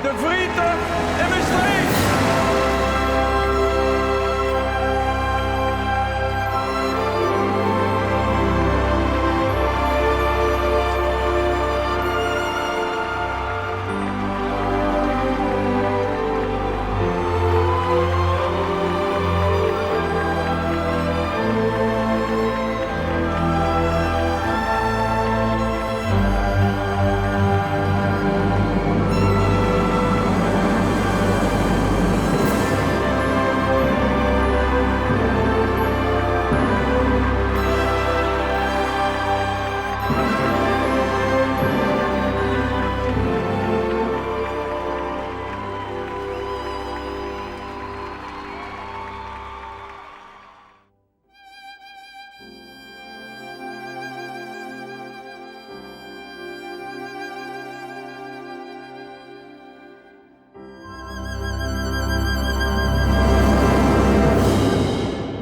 De Vrieten in Maastricht.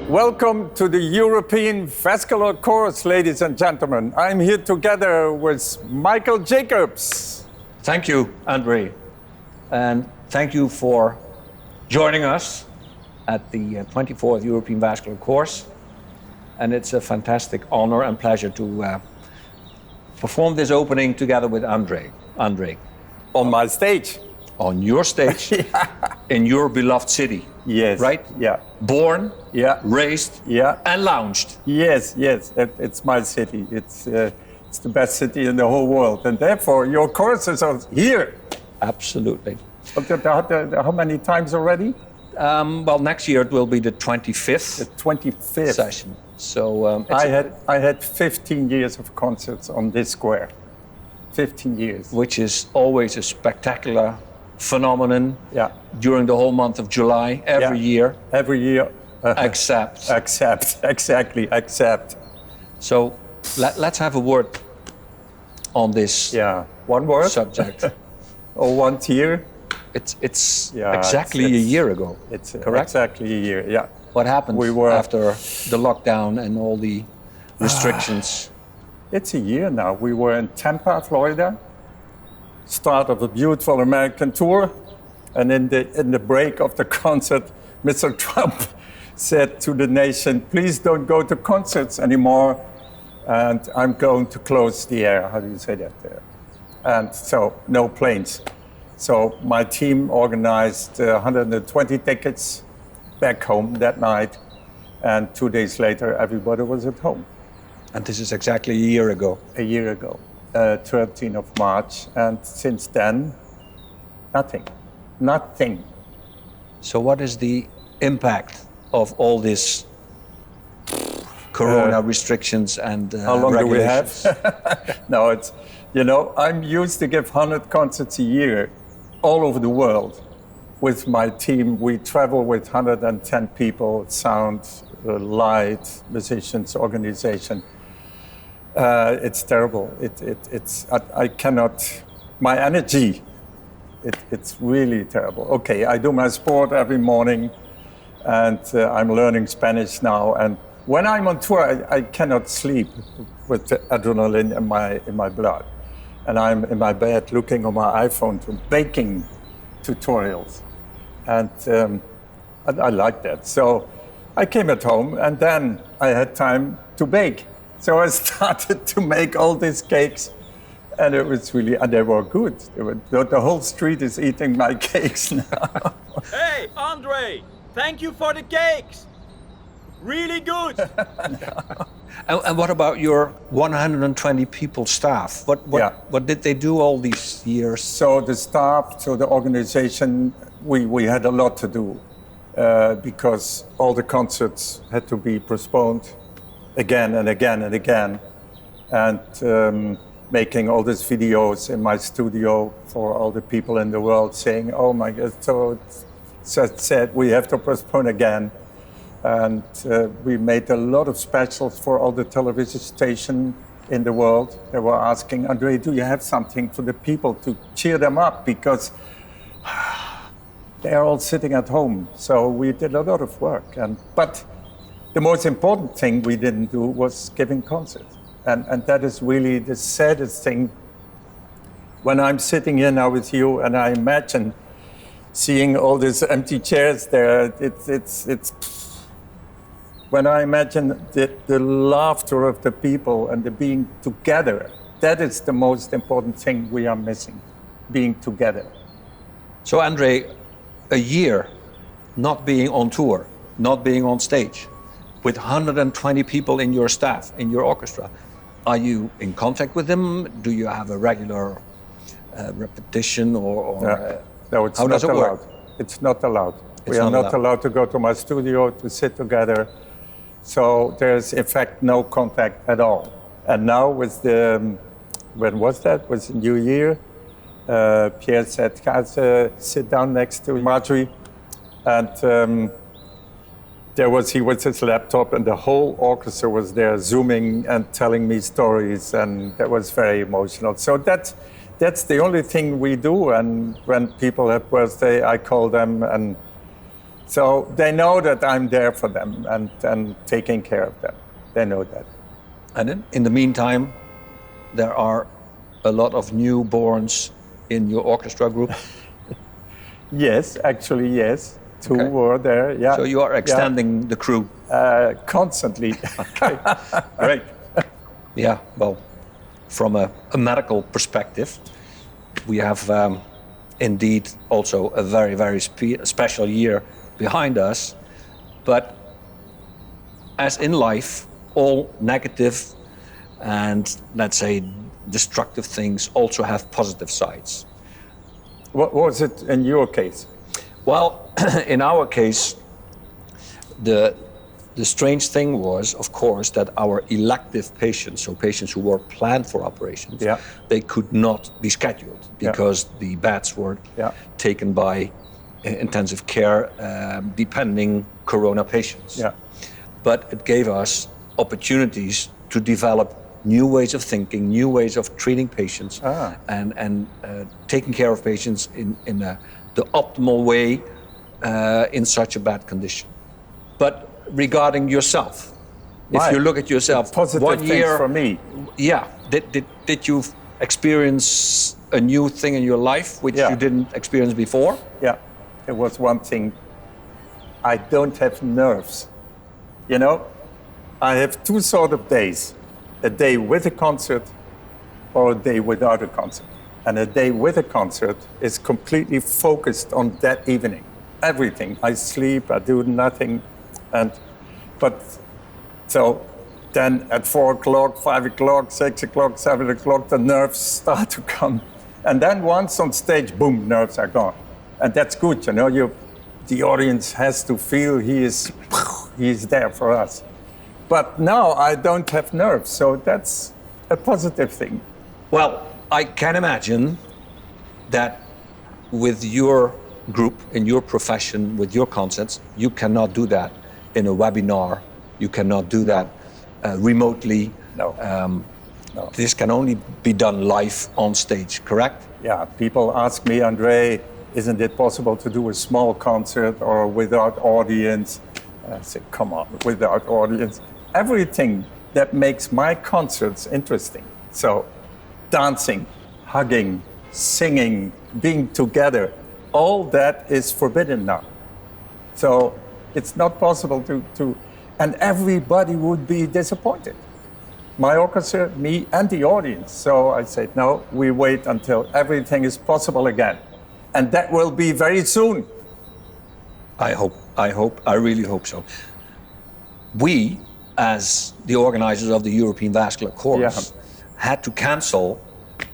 Welcome to the European Vascular Course, ladies and gentlemen. I'm here together with Michael Jacobs. Thank you, André. And thank you for joining us at the 24th European Vascular Course. And it's a fantastic honor and pleasure to perform this opening together with André. André. On my stage. On your stage, in your beloved city. Yes. Right? Yeah. Born, yeah, raised, yeah, and launched. Yes, yes. It's my city. It's the best city in the whole world, and therefore your courses are here. Absolutely. How many times already? Well, next year it will be the 25th. The 25th session. So I had 15 years of concerts on this square. 15 years. Which is always a spectacular phenomenon. Yeah. During the whole month of July, every year. Every year. Except. Exactly. So let's have a word on this. Yeah. One word. Subject. Or 1 year. It's exactly a year ago. It's correct. Exactly a year. Yeah. What happened after the lockdown and all the restrictions? It's a year now. We were in Tampa, Florida. Start of a beautiful American tour, and in the break of the concert, Mr. Trump said to the nation, "Please don't go to concerts anymore, and I'm going to close the air." How do you say that? And so no planes. So my team organized 120 tickets back home that night, and 2 days later, everybody was at home. And this is exactly a year ago. A year ago. 13th of March, and since then, nothing. So what is the impact of all this corona restrictions and how long regulations? do we have? No, it's, I'm used to give 100 concerts a year all over the world. With my team, we travel with 110 people, sound, light, musicians, organization. It's terrible. I cannot. My energy. It's really terrible. Okay, I do my sport every morning, and I'm learning Spanish now. And when I'm on tour, I cannot sleep with the adrenaline in my blood, and I'm in my bed looking on my iPhone to baking tutorials, and I like that. So I came at home, and then I had time to bake. So I started to make all these cakes, and it was and they were good. The whole street is eating my cakes now. Hey, André, thank you for the cakes. Really good. And what about your 120 people staff? What did they do all these years? So the staff, the organization, we had a lot to do because all the concerts had to be postponed. Again and again and again, and making all these videos in my studio for all the people in the world saying, "Oh my God!" So said we have to postpone again, and we made a lot of specials for all the television stations in the world. They were asking, "André, do you have something for the people to cheer them up because they are all sitting at home?" So we did a lot of work, but. The most important thing we didn't do was giving concerts. And that is really the saddest thing when I'm sitting here now with you and I imagine seeing all these empty chairs there, it's when I imagine the laughter of the people and the being together, that is the most important thing we are missing, being together. So André, a year not being on tour, not being on stage, with 120 people in your staff, in your orchestra, are you in contact with them? Do you have a regular repetition or no, it's how not does it allowed. work? It's not allowed. We are not not allowed to go to my studio to sit together. So there's in fact no contact at all. And now with the, when was that? Was New Year? Pierre said, guys, sit down next to Marjorie. And he with his laptop and the whole orchestra was there zooming and telling me stories, and that was very emotional. So that's the only thing we do. And when people have birthday, I call them, and so they know that I'm there for them and taking care of them. They know that. And in the meantime, there are a lot of newborns in your orchestra group? Yes, actually, yes. Two were there, yeah. So you are extending the crew? Constantly. Okay, great. Yeah, well, from a medical perspective, we have indeed also a very, very special year behind us. But as in life, all negative and, let's say, destructive things also have positive sides. What was it in your case? Well, in our case, the strange thing was, of course, that our elective patients, so patients who were planned for operations, they could not be scheduled because the beds were taken by intensive care, depending Corona patients. Yeah. But it gave us opportunities to develop new ways of thinking, new ways of treating patients, and taking care of patients in the optimal way in such a bad condition. But regarding yourself, if you look at yourself, positive 1 year things for me. Yeah, did you experience a new thing in your life which you didn't experience before? Yeah, there was one thing. I don't have nerves. You know, I have two sort of days: a day with a concert or a day without a concert. And a day with a concert is completely focused on that evening. Everything. I sleep, I do nothing. But so then at 4 o'clock, 5 o'clock, 6 o'clock, 7 o'clock, the nerves start to come. And then once on stage, boom, nerves are gone. And that's good, you know, the audience has to feel he is there for us. But now I don't have nerves, so that's a positive thing. Well, I can imagine that with your group, in your profession, with your concerts, you cannot do that in a webinar. You cannot do that remotely. No. No. This can only be done live on stage, correct? Yeah, people ask me, André, isn't it possible to do a small concert or without audience? And I say, come on, without audience. Everything that makes my concerts interesting. So, dancing, hugging, singing, being together, all that is forbidden now. So it's not possible to and everybody would be disappointed. My orchestra, me, and the audience. So I said, no, we wait until everything is possible again. And that will be very soon. I really hope so. We, as the organizers of the European Vascular Course, had to cancel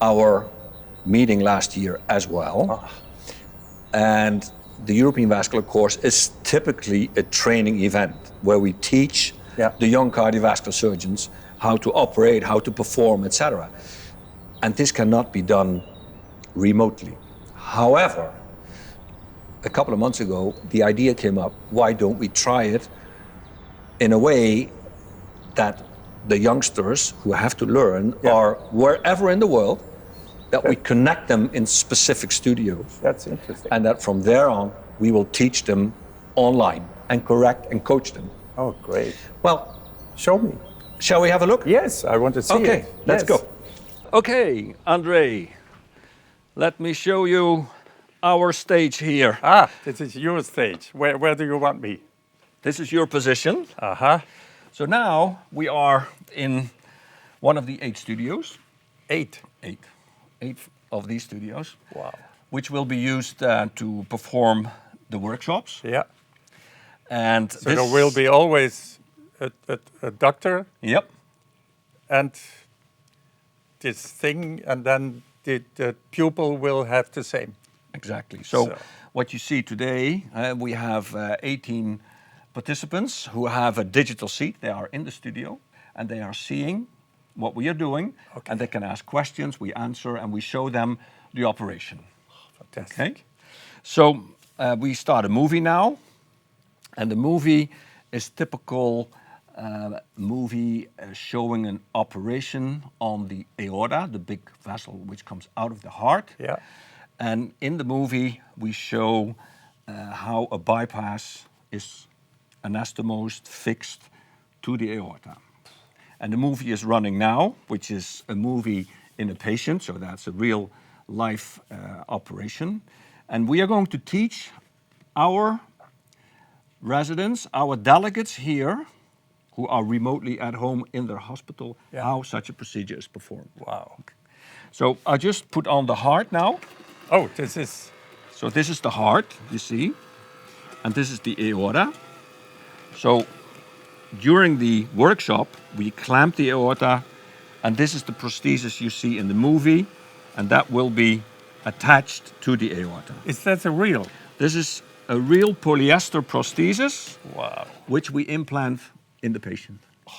our meeting last year as well. And the European Vascular Course is typically a training event where we teach the young cardiovascular surgeons how to operate, how to perform, etc. And this cannot be done remotely. However, a couple of months ago, the idea came up, why don't we try it in a way that the youngsters who have to learn are wherever in the world, that we connect them in specific studios. That's interesting. And that from there on, we will teach them online and correct and coach them. Oh, great. Well, show me. Shall we have a look? Yes, I want to see it. Okay, let's go. Okay, André, let me show you our stage here. Ah, this is your stage. Where do you want me? This is your position. Uh-huh. So now we are in one of the 8 studios. 8. 8 of these studios. Wow. Which will be used to perform the workshops. Yeah. And so there will be always a doctor. Yep. And this thing, and then the pupil will have the same. Exactly. So what you see today, we have 18 participants who have a digital seat. They are in the studio and they are seeing what we are doing, and they can ask questions, we answer, and we show them the operation. Fantastic. Okay? So we start a movie now, and the movie is typical movie showing an operation on the aorta, the big vessel which comes out of the heart. Yeah. And in the movie, we show how a bypass is anastomosed, fixed to the aorta. And the movie is running now, which is a movie in a patient, so that's a real life operation. And we are going to teach our residents, our delegates here, who are remotely at home in their hospital, how such a procedure is performed. Wow. So I just put on the heart now. Oh, this is... So this is the heart, you see, and this is the aorta. So during the workshop, we clamp the aorta, and this is the prosthesis you see in the movie, and that will be attached to the aorta. Is that a real? This is a real polyester prosthesis, wow, which we implant in the patient. Oh,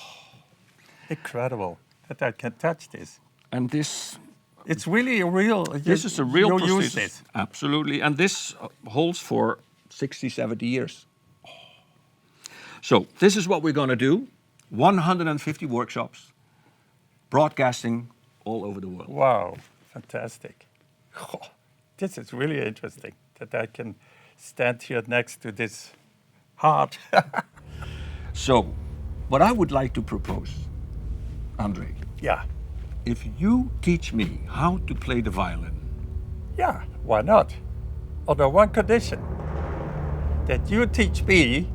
incredible that I can touch this. And this... It's really a real... This is a real prosthesis. Use this. Absolutely, and this holds for 60, 70 years. So this is what we're going to do. 150 workshops, broadcasting all over the world. Wow, fantastic. Oh, this is really interesting that I can stand here next to this heart. So what I would like to propose, André, yeah, if you teach me how to play the violin. Yeah, why not? Under one condition, that you teach me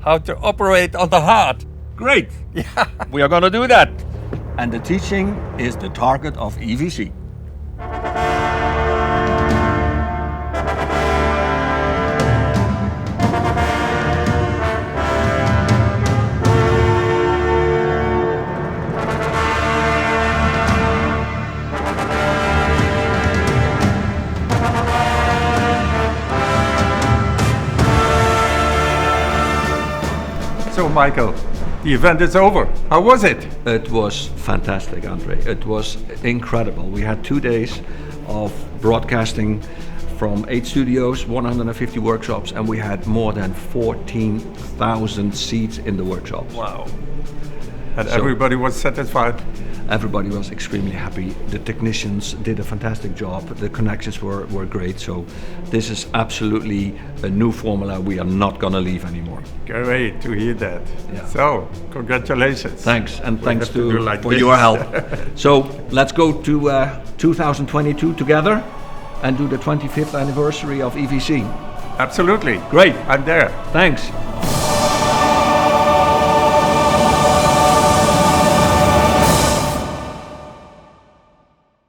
how to operate on the heart. Great. Yeah. We are going to do that. And the teaching is the target of EVC. So, Michael, the event is over. How was it? It was fantastic, André. It was incredible. We had 2 days of broadcasting from 8 studios, 150 workshops, and we had more than 14,000 seats in the workshops. Wow. And everybody was satisfied? Everybody was extremely happy. The technicians did a fantastic job. The connections were great. So this is absolutely a new formula. We are not going to leave anymore. Great to hear that. Yeah. So, congratulations. Thanks, and thanks to like for this. your help. So let's go to 2022 together and do the 25th anniversary of EVC. Absolutely. Great. I'm there. Thanks.